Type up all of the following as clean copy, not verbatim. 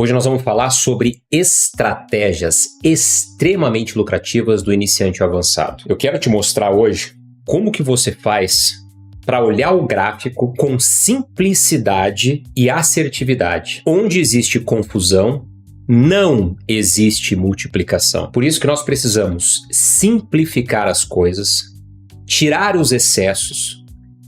Hoje nós vamos falar sobre estratégias extremamente lucrativas do iniciante avançado. Eu quero te mostrar hoje como que você faz para olhar o gráfico com simplicidade e assertividade. Onde existe confusão, não existe multiplicação. Por isso que nós precisamos simplificar as coisas, tirar os excessos,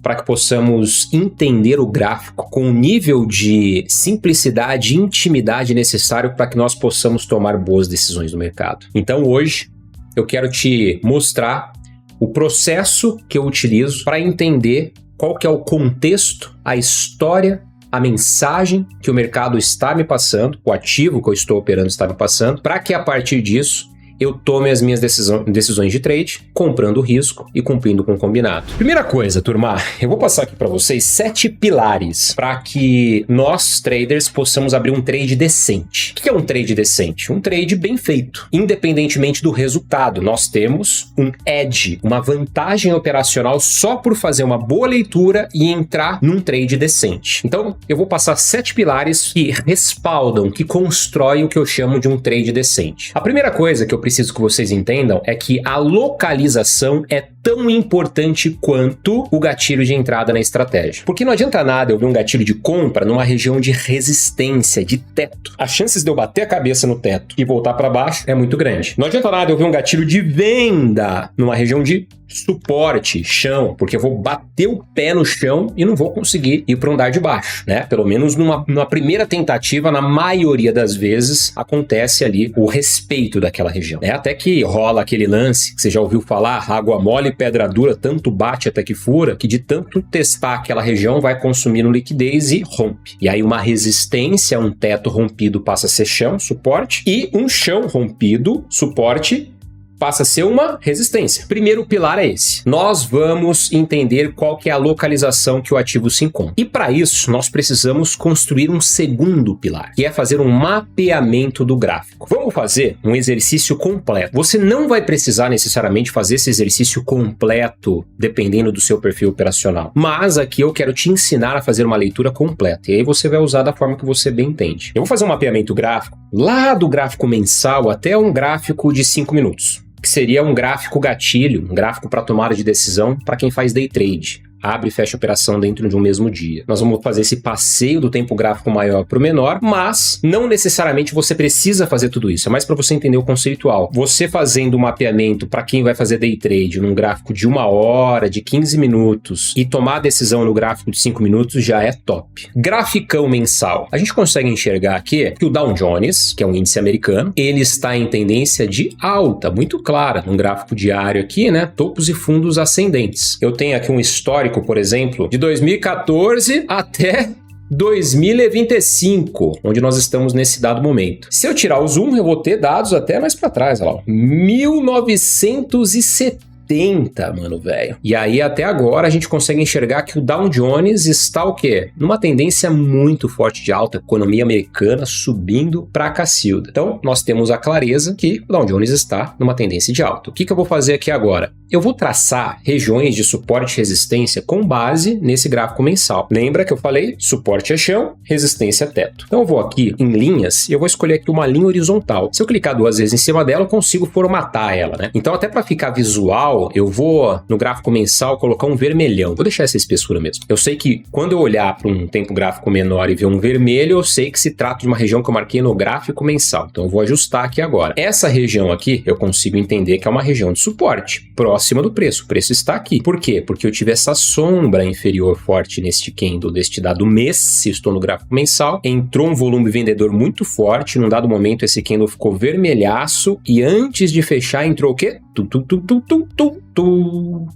para que possamos entender o gráfico com o nível de simplicidade e intimidade necessário para que nós possamos tomar boas decisões no mercado. Então hoje eu quero te mostrar o processo que eu utilizo para entender qual que é o contexto, a história, a mensagem que o mercado está me passando, o ativo que eu estou operando está me passando, para que a partir disso eu tome as minhas decisões de trade, comprando risco e cumprindo com o combinado. Primeira coisa, turma, eu vou passar aqui para vocês 7 pilares para que nós, traders, possamos abrir um trade decente. O que é um trade decente? Um trade bem feito. Independentemente do resultado, nós temos um edge, uma vantagem operacional só por fazer uma boa leitura e entrar num trade decente. Então, eu vou passar 7 pilares que respaldam, que constroem o que eu chamo de um trade decente. A primeira coisa que eu preciso que vocês entendam é que a localização é tão importante quanto o gatilho de entrada na estratégia. Porque não adianta nada eu ver um gatilho de compra numa região de resistência, de teto. As chances de eu bater a cabeça no teto e voltar para baixo é muito grande. Não adianta nada eu ver um gatilho de venda numa região de suporte, chão, porque eu vou bater o pé no chão e não vou conseguir ir para o andar de baixo, né? Pelo menos numa primeira tentativa, na maioria das vezes, acontece ali o respeito daquela região, né? Até que rola aquele lance que você já ouviu falar, água mole, pedra dura, tanto bate até que fura, que de tanto testar aquela região vai consumindo liquidez e rompe. E aí uma resistência, um teto rompido passa a ser chão, suporte, e um chão rompido, suporte, passa a ser uma resistência. Primeiro pilar é esse. Nós vamos entender qual que é a localização que o ativo se encontra. E para isso, nós precisamos construir um segundo pilar, que é fazer um mapeamento do gráfico. Vamos fazer um exercício completo. Você não vai precisar necessariamente fazer esse exercício completo, dependendo do seu perfil operacional. Mas aqui eu quero te ensinar a fazer uma leitura completa. E aí você vai usar da forma que você bem entende. Eu vou fazer um mapeamento gráfico, lá do gráfico mensal até um gráfico de 5 minutos. Que seria um gráfico gatilho, um gráfico para tomada de decisão para quem faz day trade. Abre e fecha a operação dentro de um mesmo dia. Nós vamos fazer esse passeio do tempo gráfico maior para o menor, mas não necessariamente você precisa fazer tudo isso. É mais para você entender o conceitual. Você fazendo o mapeamento para quem vai fazer day trade num gráfico de 1 hora, de 15 minutos e tomar a decisão no gráfico de 5 minutos já é top. Graficão mensal. A gente consegue enxergar aqui que o Dow Jones, que é um índice americano, ele está em tendência de alta, muito clara, num gráfico diário aqui, né? Topos e fundos ascendentes. Eu tenho aqui um histórico, por exemplo, de 2014 até 2025, onde nós estamos nesse dado momento. Se eu tirar o zoom, eu vou ter dados até mais para trás, olha lá, 1970, mano, velho. E aí, até agora, a gente consegue enxergar que o Dow Jones está o quê? Numa tendência muito forte de alta, economia americana subindo pra cacilda. Então, nós temos a clareza que o Dow Jones está numa tendência de alta. O que eu vou fazer aqui agora? Eu vou traçar regiões de suporte e resistência com base nesse gráfico mensal. Lembra que eu falei? Suporte é chão, resistência é teto. Então eu vou aqui em linhas e eu vou escolher aqui uma linha horizontal. Se eu clicar 2 vezes em cima dela, eu consigo formatar ela, né? Então até para ficar visual, eu vou no gráfico mensal colocar um vermelhão. Vou deixar essa espessura mesmo. Eu sei que quando eu olhar para um tempo gráfico menor e ver um vermelho, eu sei que se trata de uma região que eu marquei no gráfico mensal. Então eu vou ajustar aqui agora. Essa região aqui, eu consigo entender que é uma região de suporte, próxima do preço. O preço está aqui. Por quê? Porque eu tive essa sombra inferior forte neste candle deste dado mês, se estou no gráfico mensal, entrou um volume vendedor muito forte, num dado momento esse candle ficou vermelhaço e antes de fechar entrou o quê?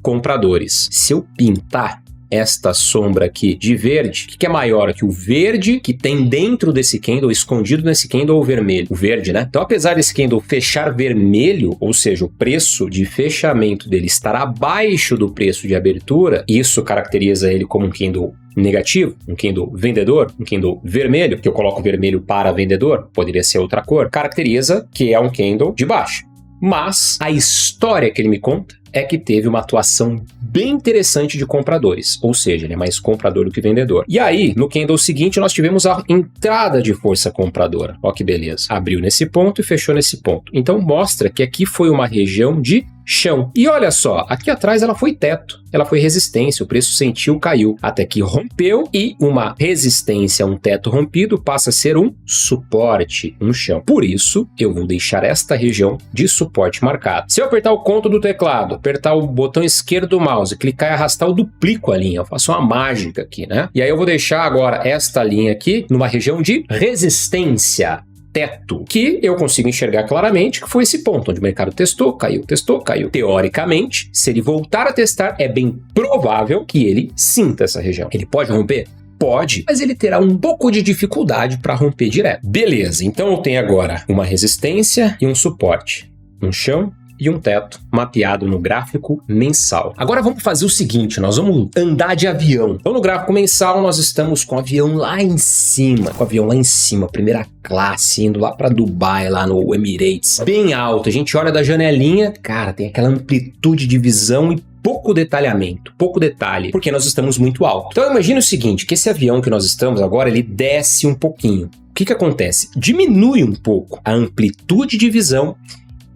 Compradores. Se eu pintar esta sombra aqui de verde, o que é maior que o verde que tem dentro desse candle, escondido nesse candle, ou o vermelho? O verde, né? Então, apesar desse candle fechar vermelho, ou seja, o preço de fechamento dele estar abaixo do preço de abertura, isso caracteriza ele como um candle negativo, um candle vendedor, um candle vermelho, que eu coloco vermelho para vendedor, poderia ser outra cor, caracteriza que é um candle de baixa. Mas a história que ele me conta é que teve uma atuação bem interessante de compradores, ou seja, ele é mais comprador do que vendedor. E aí, no candle seguinte, nós tivemos a entrada de força compradora. Ó que beleza. Abriu nesse ponto e fechou nesse ponto. Então mostra que aqui foi uma região de chão. E olha só, aqui atrás ela foi teto, ela foi resistência, o preço sentiu, caiu, até que rompeu e uma resistência, um teto rompido, passa a ser um suporte, um chão. Por isso, eu vou deixar esta região de suporte marcada. Se eu apertar o conto do teclado, apertar o botão esquerdo do mouse, clicar e arrastar, eu duplico a linha, eu faço uma mágica aqui, né? E aí eu vou deixar agora esta linha aqui numa região de resistência. Teto, que eu consigo enxergar claramente que foi esse ponto onde o mercado testou, caiu. Teoricamente, se ele voltar a testar, é bem provável que ele sinta essa região. Ele pode romper? Pode, mas ele terá um pouco de dificuldade para romper direto. Beleza, então eu tenho agora uma resistência e um suporte, um chão e um teto mapeado no gráfico mensal. Agora vamos fazer o seguinte, nós vamos andar de avião. Então no gráfico mensal nós estamos com o avião lá em cima, primeira classe, indo lá para Dubai, lá no Emirates, bem alto. A gente olha da janelinha, cara, tem aquela amplitude de visão e pouco detalhamento, pouco detalhe, porque nós estamos muito alto. Então imagina o seguinte, que esse avião que nós estamos agora, ele desce um pouquinho. O que acontece? Diminui um pouco a amplitude de visão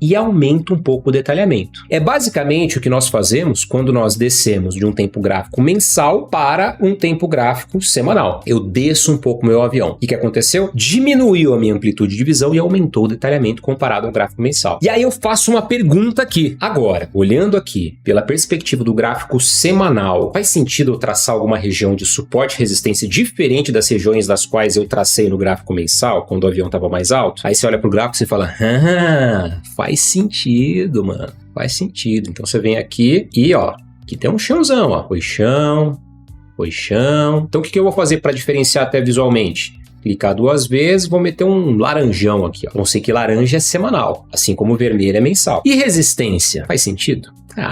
e aumenta um pouco o detalhamento. É basicamente o que nós fazemos quando nós descemos de um tempo gráfico mensal para um tempo gráfico semanal. Eu desço um pouco meu avião. O que aconteceu? Diminuiu a minha amplitude de visão e aumentou o detalhamento comparado ao gráfico mensal. E aí eu faço uma pergunta aqui. Agora, olhando aqui pela perspectiva do gráfico semanal, faz sentido eu traçar alguma região de suporte e resistência diferente das regiões das quais eu tracei no gráfico mensal, quando o avião estava mais alto? Aí você olha pro gráfico e você fala, faz sentido, mano. Faz sentido. Então você vem aqui e, ó, aqui tem um chãozão, ó. Foi chão. Então o que eu vou fazer para diferenciar até visualmente? Clicar 2 vezes, vou meter um laranjão aqui, ó. Não sei que laranja é semanal, assim como o vermelho é mensal. E resistência? Faz sentido?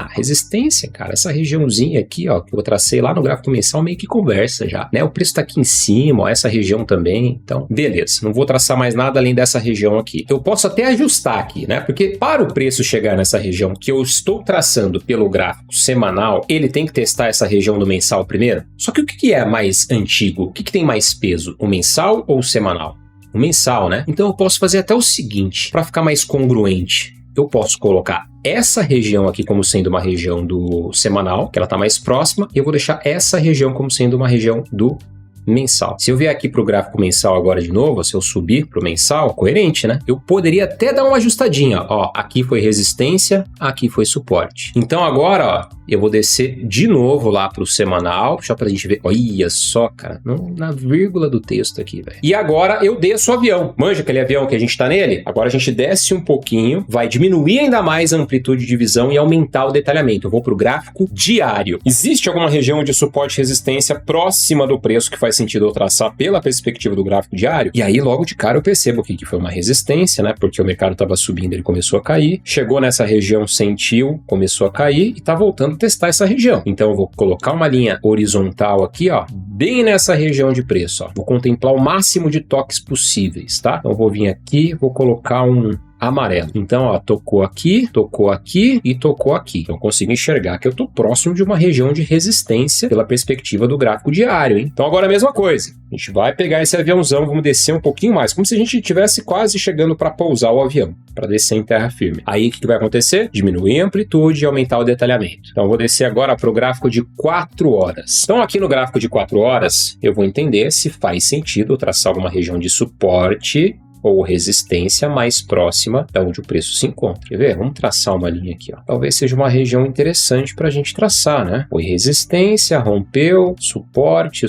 Resistência, cara, essa regiãozinha aqui, ó, que eu tracei lá no gráfico mensal meio que conversa já, né? O preço tá aqui em cima, ó, essa região também, então, beleza, não vou traçar mais nada além dessa região aqui. Eu posso até ajustar aqui, né? Porque para o preço chegar nessa região que eu estou traçando pelo gráfico semanal, ele tem que testar essa região do mensal primeiro. Só que o que é mais antigo? O que tem mais peso? O mensal ou o semanal? O mensal, né? Então eu posso fazer até o seguinte, para ficar mais congruente. Eu posso colocar essa região aqui como sendo uma região do semanal, que ela está mais próxima, e eu vou deixar essa região como sendo uma região do mensal. Se eu vier aqui para o gráfico mensal agora de novo, se eu subir para o mensal, coerente, né? Eu poderia até dar uma ajustadinha, ó, aqui foi resistência, aqui foi suporte. Então agora, ó, eu vou descer de novo lá para o semanal, só para a gente ver, olha só, cara, na vírgula do texto aqui, velho. E agora eu desço o avião, manja aquele avião que a gente tá nele? Agora a gente desce um pouquinho, vai diminuir ainda mais a amplitude de visão e aumentar o detalhamento. Eu vou para o gráfico diário. Existe alguma região de suporte e resistência próxima do preço que faz sentido eu traçar pela perspectiva do gráfico diário? E aí logo de cara eu percebo que foi uma resistência, né? Porque o mercado estava subindo, ele começou a cair, chegou nessa região, sentiu, começou a cair e tá voltando a testar essa região. Então eu vou colocar uma linha horizontal aqui, ó, bem nessa região de preço, ó. Vou contemplar o máximo de toques possíveis, tá? Então eu vou vir aqui, vou colocar um amarelo. Então, ó, tocou aqui e tocou aqui. Então, eu consigo enxergar que eu tô próximo de uma região de resistência pela perspectiva do gráfico diário, hein? Então, agora a mesma coisa. A gente vai pegar esse aviãozão, vamos descer um pouquinho mais, como se a gente estivesse quase chegando para pousar o avião, para descer em terra firme. Aí, o que vai acontecer? Diminuir a amplitude e aumentar o detalhamento. Então, eu vou descer agora para o gráfico de 4 horas. Então, aqui no gráfico de 4 horas, eu vou entender se faz sentido eu traçar alguma região de suporte ou resistência mais próxima de onde o preço se encontra. Quer ver? Vamos traçar uma linha aqui, ó. Talvez seja uma região interessante para a gente traçar, né? Foi resistência, rompeu, suporte,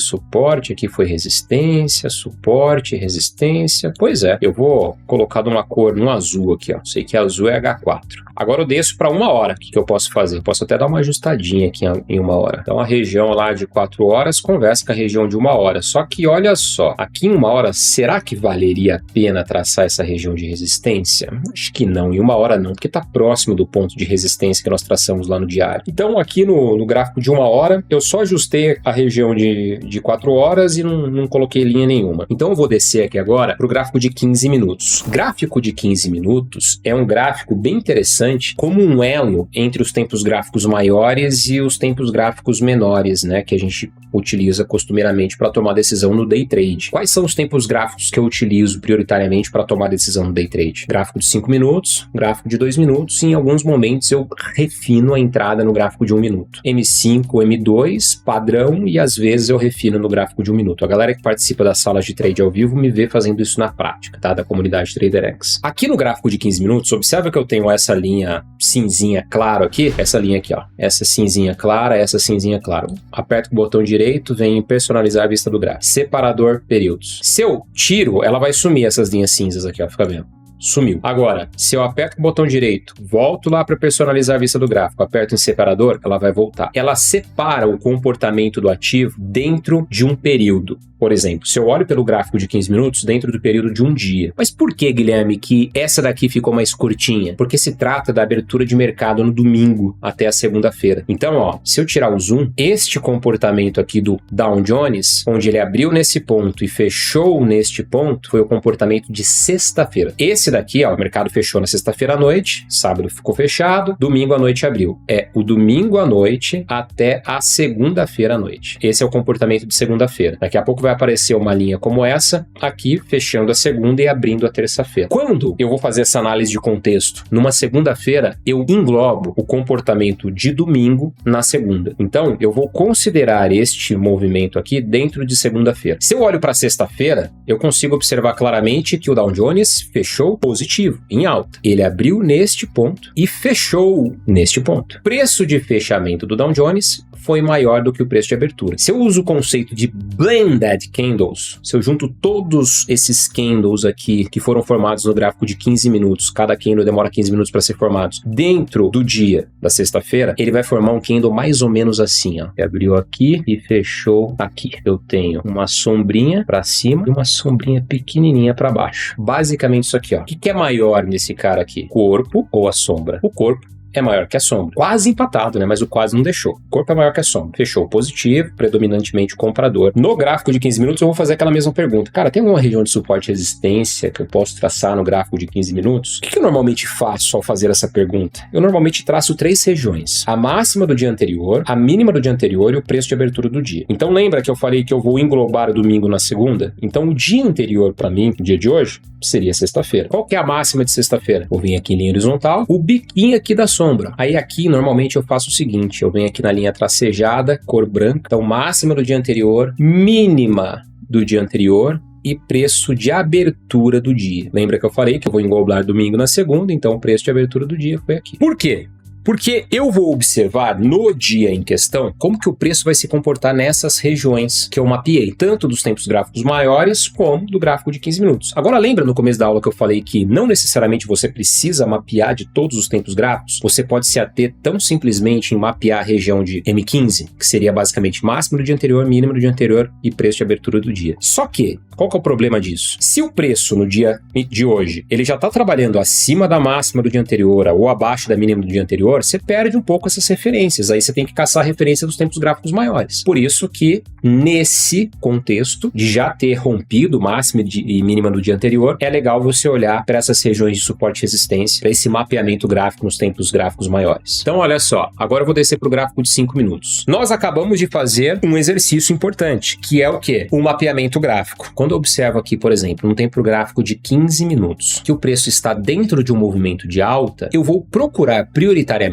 aqui foi resistência, suporte, resistência. Pois é, eu vou colocar numa cor, no azul aqui, ó. Sei que azul é H4. Agora eu desço para 1 hora. O que eu posso fazer? Eu posso até dar uma ajustadinha aqui em 1 hora. Então a região lá de 4 horas conversa com a região de 1 hora. Só que olha só, aqui em 1 hora, será que valeria a pena pena traçar essa região de resistência? Acho que não, em 1 hora não, porque está próximo do ponto de resistência que nós traçamos lá no diário. Então aqui no gráfico de 1 hora, eu só ajustei a região de 4 horas e não coloquei linha nenhuma. Então eu vou descer aqui agora para o gráfico de 15 minutos. Gráfico de 15 minutos é um gráfico bem interessante como um elo entre os tempos gráficos maiores e os tempos gráficos menores, né, que a gente utiliza costumeiramente para tomar decisão no day trade. Quais são os tempos gráficos que eu utilizo prioritariamente para tomar decisão no day trade? Gráfico de 5 minutos, gráfico de 2 minutos e em alguns momentos eu refino a entrada no gráfico de 1 minuto. M5, M2, padrão e às vezes eu refino no gráfico de 1 minuto. A galera que participa das salas de trade ao vivo me vê fazendo isso na prática, tá? Da comunidade TraderX. Aqui no gráfico de 15 minutos, observa que eu tenho essa linha cinzinha claro aqui, essa linha aqui, ó. Essa cinzinha clara, essa cinzinha clara. Aperto o botão direito, vem em personalizar a vista do gráfico. Separador períodos. Se eu tiro, ela vai sumir essas linhas cinzas aqui, ó. Fica vendo? Sumiu. Agora, se eu aperto o botão direito, volto lá para personalizar a vista do gráfico, aperto em separador, ela vai voltar. Ela separa o comportamento do ativo dentro de um período. Por exemplo, se eu olho pelo gráfico de 15 minutos dentro do período de um dia. Mas por que, Guilherme, que essa daqui ficou mais curtinha? Porque se trata da abertura de mercado no domingo até a segunda-feira. Então, ó, se eu tirar o zoom, este comportamento aqui do Dow Jones, onde ele abriu nesse ponto e fechou neste ponto, foi o comportamento de sexta-feira. Esse daqui, ó, o mercado fechou na sexta-feira à noite, sábado ficou fechado, domingo à noite abriu. É o domingo à noite até a segunda-feira à noite. Esse é o comportamento de segunda-feira. Daqui a pouco vai aparecer uma linha como essa, aqui, fechando a segunda e abrindo a terça-feira. Quando eu vou fazer essa análise de contexto? Numa segunda-feira, eu englobo o comportamento de domingo na segunda. Então, eu vou considerar este movimento aqui dentro de segunda-feira. Se eu olho para sexta-feira, eu consigo observar claramente que o Dow Jones fechou positivo, em alta. Ele abriu neste ponto e fechou neste ponto. Preço de fechamento do Dow Jones foi maior do que o preço de abertura. Se eu uso o conceito de blended candles, se eu junto todos esses candles aqui que foram formados no gráfico de 15 minutos, cada candle demora 15 minutos para ser formados, dentro do dia da sexta-feira, ele vai formar um candle mais ou menos assim, ó. Ele abriu aqui e fechou aqui. Eu tenho uma sombrinha para cima e uma sombrinha pequenininha para baixo. Basicamente isso aqui, ó. O que é maior nesse cara aqui? Corpo ou a sombra? O corpo é maior que a sombra. Quase empatado, né? Mas o quase não deixou. O corpo é maior que a sombra. Fechou positivo, predominantemente comprador. No gráfico de 15 minutos, eu vou fazer aquela mesma pergunta. Cara, tem alguma região de suporte e resistência que eu posso traçar no gráfico de 15 minutos? O que eu normalmente faço ao fazer essa pergunta? Eu normalmente traço 3 regiões. A máxima do dia anterior, a mínima do dia anterior e o preço de abertura do dia. Então lembra que eu falei que eu vou englobar o domingo na segunda? Então o dia anterior para mim, o dia de hoje, seria sexta-feira. Qual que é a máxima de sexta-feira? Vou vir aqui em linha horizontal, o biquinho aqui da sombra. Aí aqui, normalmente, eu faço o seguinte, eu venho aqui na linha tracejada, cor branca, então máxima do dia anterior, mínima do dia anterior e preço de abertura do dia. Lembra que eu falei que eu vou englobar domingo na segunda, então o preço de abertura do dia foi aqui. Por quê? Porque eu vou observar no dia em questão como que o preço vai se comportar nessas regiões que eu mapeei, tanto dos tempos gráficos maiores como do gráfico de 15 minutos. Agora lembra no começo da aula que eu falei que não necessariamente você precisa mapear de todos os tempos gráficos? Você pode se ater tão simplesmente em mapear a região de M15, que seria basicamente máximo do dia anterior, mínimo do dia anterior e preço de abertura do dia. Só que, qual que é o problema disso? Se o preço no dia de hoje, ele já está trabalhando acima da máxima do dia anterior ou abaixo da mínima do dia anterior, você perde um pouco essas referências. Aí você tem que caçar a referência dos tempos gráficos maiores. Por isso que, nesse contexto de já ter rompido máxima e mínima do dia anterior, é legal você olhar para essas regiões de suporte e resistência, para esse mapeamento gráfico nos tempos gráficos maiores. Então, olha só, agora eu vou descer para o gráfico de 5 minutos. Nós acabamos de fazer um exercício importante, que é o quê? O mapeamento gráfico. Quando eu observo aqui, por exemplo, um tempo gráfico de 15 minutos, que o preço está dentro de um movimento de alta, eu vou procurar prioritariamente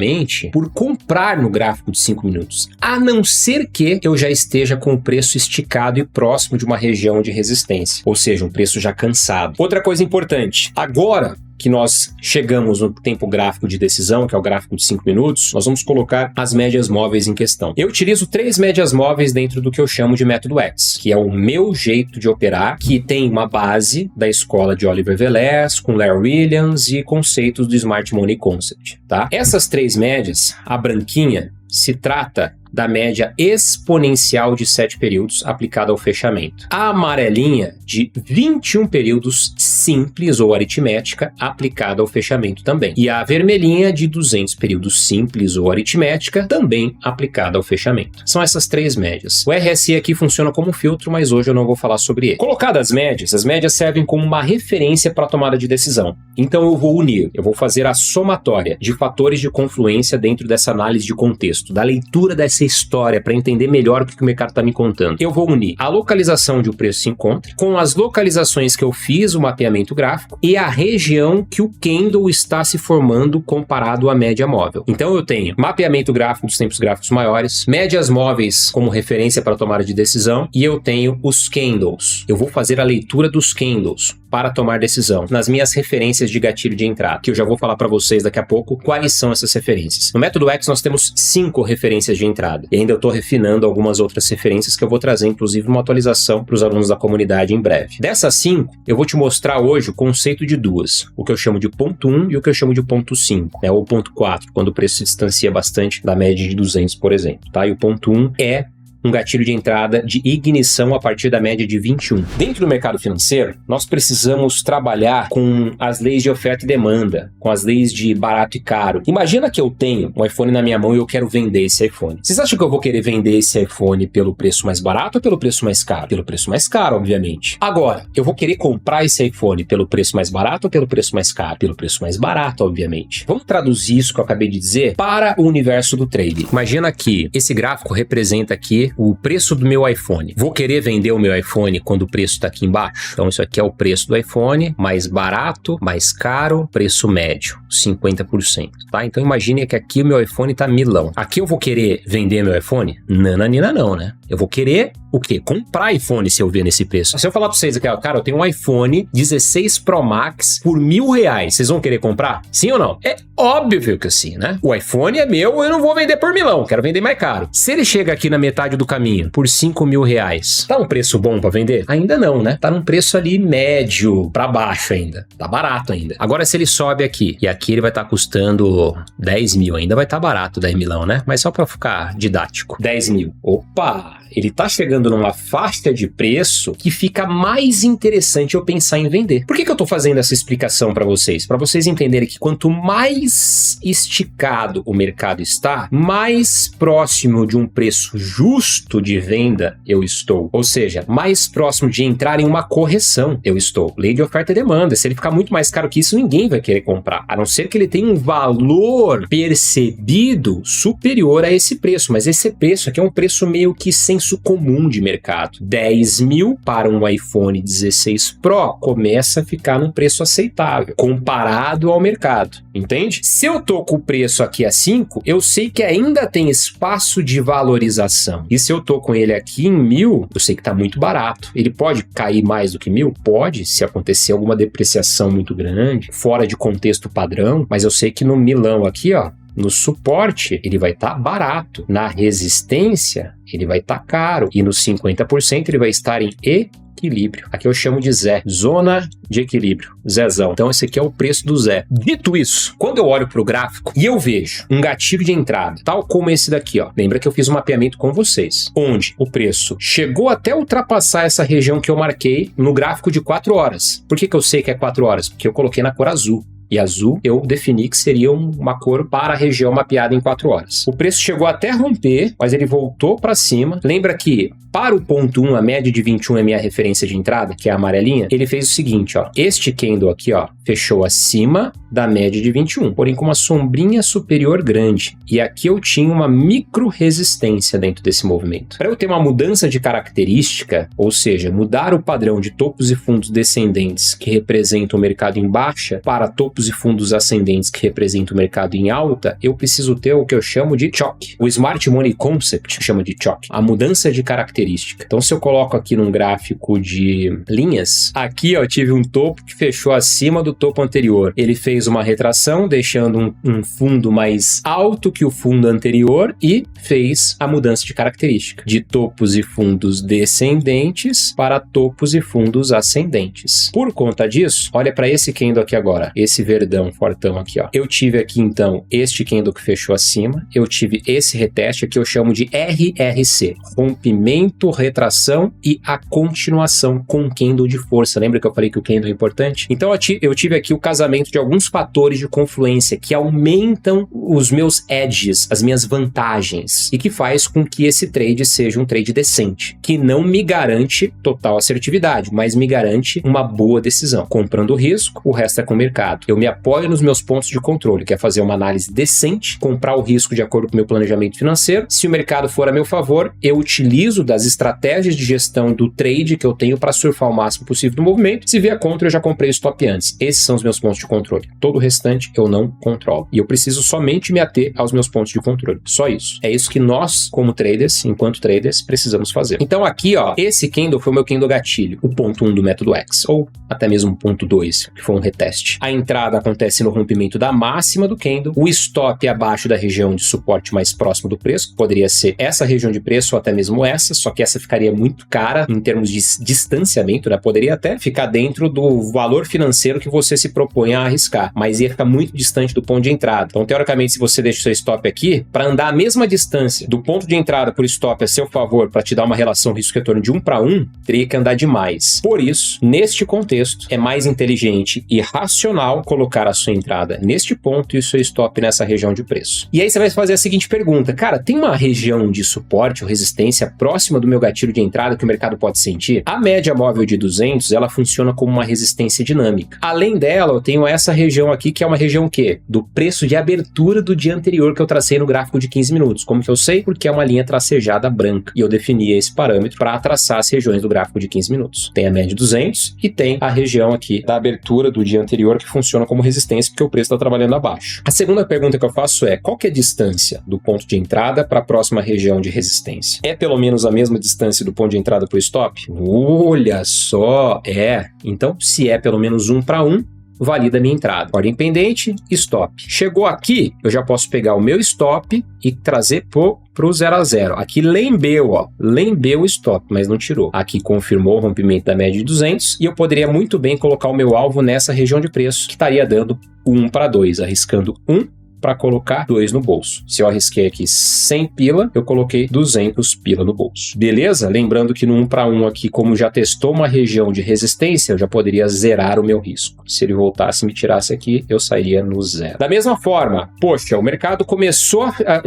por comprar no gráfico de 5 minutos, a não ser que eu já esteja com o preço esticado e próximo de uma região de resistência, ou seja, um preço já cansado. Outra coisa importante, agora que nós chegamos no tempo gráfico de decisão, que é o gráfico de 5 minutos, nós vamos colocar as médias móveis em questão. Eu utilizo 3 médias móveis dentro do que eu chamo de método X, que é o meu jeito de operar, que tem uma base da escola de Oliver Velez, com Larry Williams e conceitos do Smart Money Concept, tá? Essas 3 médias, a branquinha, se trata da média exponencial de 7 períodos aplicada ao fechamento. A amarelinha de 21 períodos simples ou aritmética aplicada ao fechamento também. E a vermelhinha de 200 períodos simples ou aritmética também aplicada ao fechamento. São essas 3 médias. O RSI aqui funciona como filtro, mas hoje eu não vou falar sobre ele. Colocadas as médias servem como uma referência para a tomada de decisão. Então eu vou unir, eu vou fazer a somatória de fatores de confluência dentro dessa análise de contexto, da leitura dessa história para entender melhor o que o mercado está me contando. Eu vou unir a localização onde o preço se encontra com as localizações que eu fiz o mapeamento gráfico e a região que o candle está se formando comparado à média móvel. Então eu tenho mapeamento gráfico dos tempos gráficos maiores, médias móveis como referência para a tomada de decisão e eu tenho os candles. Eu vou fazer a leitura dos candles para tomar decisão nas minhas referências de gatilho de entrada, que eu já vou falar para vocês daqui a pouco quais são essas referências. No método X nós temos 5 referências de entrada e ainda eu estou refinando algumas outras referências que eu vou trazer inclusive uma atualização para os alunos da comunidade em breve. Dessas 5, eu vou te mostrar hoje o conceito de 2, o que eu chamo de ponto 1 e o que eu chamo de ponto 5, né, ou ponto 4, quando o preço se distancia bastante da média de 200, por exemplo, tá? E o ponto 1 é um gatilho de entrada de ignição a partir da média de 21. Dentro do mercado financeiro, nós precisamos trabalhar com as leis de oferta e demanda, com as leis de barato e caro. Imagina que eu tenho um iPhone na minha mão e eu quero vender esse iPhone. Vocês acham que eu vou querer vender esse iPhone pelo preço mais barato ou pelo preço mais caro? Pelo preço mais caro, obviamente. Agora, eu vou querer comprar esse iPhone pelo preço mais barato ou pelo preço mais caro? Pelo preço mais barato, obviamente. Vamos traduzir isso que eu acabei de dizer para o universo do trading. Imagina que esse gráfico representa aqui o preço do meu iPhone. Vou querer vender o meu iPhone quando o preço está aqui embaixo? Então isso aqui é o preço do iPhone, mais barato, mais caro, preço médio, 50%, tá? Então imagine que aqui o meu iPhone está milão. Aqui eu vou querer vender meu iPhone? Nananina não, né? Eu vou querer o quê? Comprar iPhone se eu ver nesse preço. Se eu falar para vocês aqui, ó, cara, eu tenho um iPhone 16 Pro Max por R$1.000, vocês vão querer comprar? Sim ou não? É óbvio que sim, né? O iPhone é meu, eu não vou vender por milão, quero vender mais caro. Se ele chega aqui na metade do caminho, por R$5.000, tá um preço bom para vender? Ainda não, né? Tá num preço ali médio para baixo ainda. Tá barato ainda. Agora se ele sobe aqui, e aqui ele vai estar custando 10 mil, ainda vai estar barato 10 milão, né? Mas só para ficar didático. 10 mil. Opa! Ele tá chegando numa faixa de preço que fica mais interessante eu pensar em vender. Por que eu tô fazendo essa explicação para vocês? Para vocês entenderem que quanto mais esticado o mercado está, mais próximo de um preço justo de venda eu estou. Ou seja, mais próximo de entrar em uma correção eu estou. Lei de oferta e demanda. Se ele ficar muito mais caro que isso, ninguém vai querer comprar. A não ser que ele tenha um valor percebido superior a esse preço. Mas esse preço aqui é um preço meio que senso comum de mercado. 10 mil para um iPhone 16 Pro começa a ficar num preço aceitável, comparado ao mercado, entende? Se eu tô com o preço aqui a 5, eu sei que ainda tem espaço de valorização. E se eu tô com ele aqui em 1.000, eu sei que tá muito barato. Ele pode cair mais do que 1.000? Pode, se acontecer alguma depreciação muito grande, fora de contexto padrão, mas eu sei que no milão aqui, ó, no suporte, ele vai estar barato. Na resistência, ele vai estar caro. E nos 50%, ele vai estar em equilíbrio. Aqui eu chamo de Zé. Zona de equilíbrio. Zezão. Então, esse aqui é o preço do Zé. Dito isso, quando eu olho para o gráfico e eu vejo um gatilho de entrada, tal como esse daqui, ó. Lembra que eu fiz um mapeamento com vocês, onde o preço chegou até ultrapassar essa região que eu marquei no gráfico de 4 horas. Por que eu sei que é 4 horas? Porque eu coloquei na cor azul. E azul eu defini que seria uma cor para a região mapeada em 4 horas. O preço chegou até romper, mas ele voltou para cima. Lembra que para o ponto 1, a média de 21 é minha referência de entrada, que é a amarelinha. Ele fez o seguinte, ó. Este candle aqui, ó, fechou acima da média de 21, porém com uma sombrinha superior grande. E aqui eu tinha uma micro resistência dentro desse movimento. Para eu ter uma mudança de característica, ou seja, mudar o padrão de topos e fundos descendentes que representam o mercado em baixa para topos e fundos ascendentes que representam o mercado em alta, eu preciso ter o que eu chamo de choque. O Smart Money Concept chama de choque. A mudança de característica. Então, se eu coloco aqui num gráfico de linhas, aqui ó, eu tive um topo que fechou acima do topo anterior. Ele fez fez uma retração, deixando um fundo mais alto que o fundo anterior e fez a mudança de característica, de topos e fundos descendentes para topos e fundos ascendentes. Por conta disso, olha para esse candle aqui agora, esse verdão fortão aqui, ó. Eu tive aqui então este candle que fechou acima, eu tive esse reteste que eu chamo de RRC, rompimento, retração e a continuação com candle de força. Lembra que eu falei que o candle é importante? Então eu tive aqui o casamento de alguns fatores de confluência que aumentam os meus edges, as minhas vantagens, e que faz com que esse trade seja um trade decente, que não me garante total assertividade, mas me garante uma boa decisão. Comprando o risco, o resto é com o mercado. Eu me apoio nos meus pontos de controle, que é fazer uma análise decente, comprar o risco de acordo com o meu planejamento financeiro. Se o mercado for a meu favor, eu utilizo das estratégias de gestão do trade que eu tenho para surfar o máximo possível do movimento. Se vier contra, eu já comprei o stop antes. Esses são os meus pontos de controle. Todo o restante eu não controlo. E eu preciso somente me ater aos meus pontos de controle. Só isso. É isso que nós, como traders, enquanto traders, precisamos fazer. Então aqui, ó, esse candle foi o meu candle gatilho, o ponto 1 do método X, ou até mesmo o ponto 2, que foi um reteste. A entrada acontece no rompimento da máxima do candle, o stop é abaixo da região de suporte mais próximo do preço, que poderia ser essa região de preço ou até mesmo essa, só que essa ficaria muito cara em termos de distanciamento, né? Poderia até ficar dentro do valor financeiro que você se propõe a arriscar, mas ia ficar muito distante do ponto de entrada. Então, teoricamente, se você deixa o seu stop aqui, para andar a mesma distância do ponto de entrada por stop a seu favor, para te dar uma relação risco-retorno de 1 para 1, teria que andar demais. Por isso, neste contexto, é mais inteligente e racional colocar a sua entrada neste ponto e o seu stop nessa região de preço. E aí você vai fazer a seguinte pergunta: cara, tem uma região de suporte ou resistência próxima do meu gatilho de entrada que o mercado pode sentir? A média móvel de 200, ela funciona como uma resistência dinâmica. Além dela, eu tenho essa região aqui, que é uma região o quê? Do preço de abertura do dia anterior que eu tracei no gráfico de 15 minutos. Como que eu sei? Porque é uma linha tracejada branca. E eu defini esse parâmetro para traçar as regiões do gráfico de 15 minutos. Tem a média de 200 e tem a região aqui da abertura do dia anterior que funciona como resistência porque o preço está trabalhando abaixo. A segunda pergunta que eu faço é: qual que é a distância do ponto de entrada para a próxima região de resistência? É pelo menos a mesma distância do ponto de entrada para o stop? Olha só, é. Então, se é pelo menos 1 para 1, valida a minha entrada. Ordem pendente, stop. Chegou aqui, eu já posso pegar o meu stop e trazer pro 0 a 0. Aqui lembeu, ó, lembeu o stop, mas não tirou. Aqui confirmou o rompimento da média de 200 e eu poderia muito bem colocar o meu alvo nessa região de preço, que estaria dando 1 para 2, arriscando 1 para colocar 2 no bolso. Se eu arrisquei aqui 100 pila, eu coloquei 200 pila no bolso. Beleza? Lembrando que no 1 para 1 aqui, como já testou uma região de resistência, eu já poderia zerar o meu risco. Se ele voltasse e me tirasse aqui, eu sairia no zero. Da mesma forma, poxa, o mercado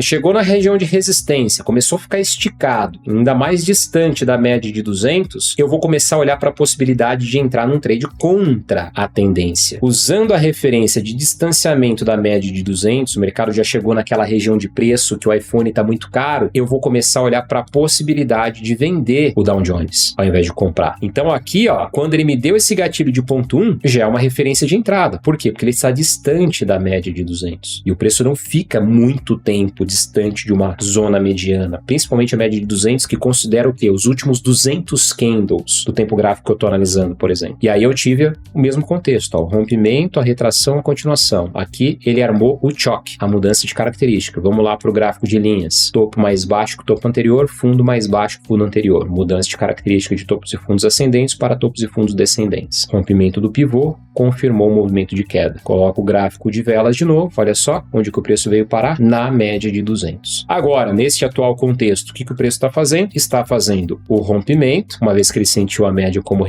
chegou na região de resistência, começou a ficar esticado, ainda mais distante da média de 200, eu vou começar a olhar para a possibilidade de entrar num trade contra a tendência. Usando a referência de distanciamento da média de 200, o mercado já chegou naquela região de preço que o iPhone está muito caro, eu vou começar a olhar para a possibilidade de vender o Dow Jones ao invés de comprar. Então aqui, ó, quando ele me deu esse gatilho de ponto 1, já é uma referência de entrada. Por quê? Porque ele está distante da média de 200. E o preço não fica muito tempo distante de uma zona mediana, principalmente a média de 200, que considera o quê? Os últimos 200 candles do tempo gráfico que eu estou analisando, por exemplo. E aí eu tive o mesmo contexto, ó, o rompimento, a retração, a continuação. Aqui ele armou o choque, a mudança de característica. Vamos lá para o gráfico de linhas. Topo mais baixo que o topo anterior, fundo mais baixo que o fundo anterior. Mudança de característica de topos e fundos ascendentes para topos e fundos descendentes. Rompimento do pivô, confirmou o movimento de queda. Coloco o gráfico de velas de novo, olha só onde que o preço veio parar, na média de 200. Agora, nesse atual contexto, o que o preço está fazendo? Está fazendo o rompimento, uma vez que ele sentiu a média como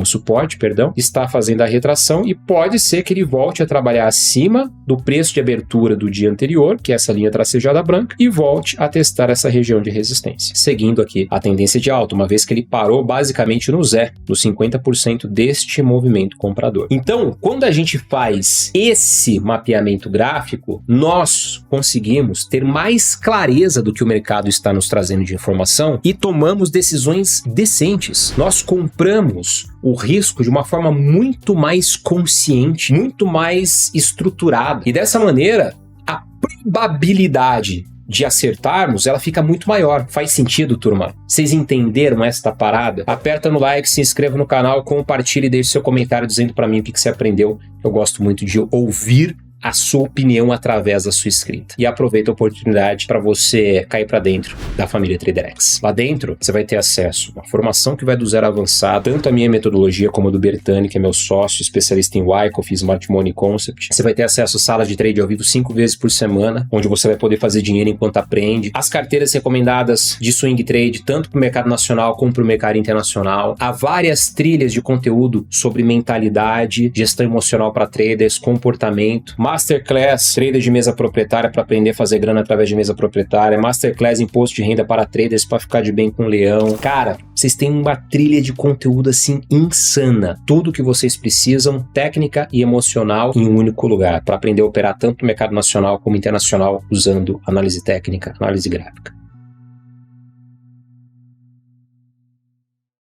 suporte, está fazendo a retração e pode ser que ele volte a trabalhar acima do preço de abertura do dia anterior, que é essa linha tracejada branca, e volte a testar essa região de resistência, seguindo aqui a tendência de alta, uma vez que ele parou basicamente no zero, no 50% deste movimento comprador. Então, quando a gente faz esse mapeamento gráfico, nós conseguimos ter mais clareza do que o mercado está nos trazendo de informação e tomamos decisões decentes. Nós compramos o risco de uma forma muito mais consciente, muito mais estruturada. E dessa maneira, a probabilidade de acertarmos, ela fica muito maior. Faz sentido, turma? Vocês entenderam esta parada? Aperta no like, se inscreva no canal, compartilhe e deixe seu comentário dizendo pra mim o que você aprendeu. Eu gosto muito de ouvir a sua opinião através da sua escrita. E aproveita a oportunidade para você cair para dentro da família TraderX. Lá dentro, você vai ter acesso a uma formação que vai do zero avançado, tanto a minha metodologia como a do Bertani, que é meu sócio, especialista em Wyckoff, Smart Money Concept. Você vai ter acesso a salas de trade ao vivo 5 vezes por semana, onde você vai poder fazer dinheiro enquanto aprende. As carteiras recomendadas de swing trade, tanto para o mercado nacional como para o mercado internacional. Há várias trilhas de conteúdo sobre mentalidade, gestão emocional para traders, comportamento. Masterclass, trader de mesa proprietária para aprender a fazer grana através de mesa proprietária. Masterclass, imposto de renda para traders para ficar de bem com o leão. Cara, vocês têm uma trilha de conteúdo assim insana. Tudo que vocês precisam, técnica e emocional em um único lugar, para aprender a operar tanto no mercado nacional como internacional usando análise técnica, análise gráfica.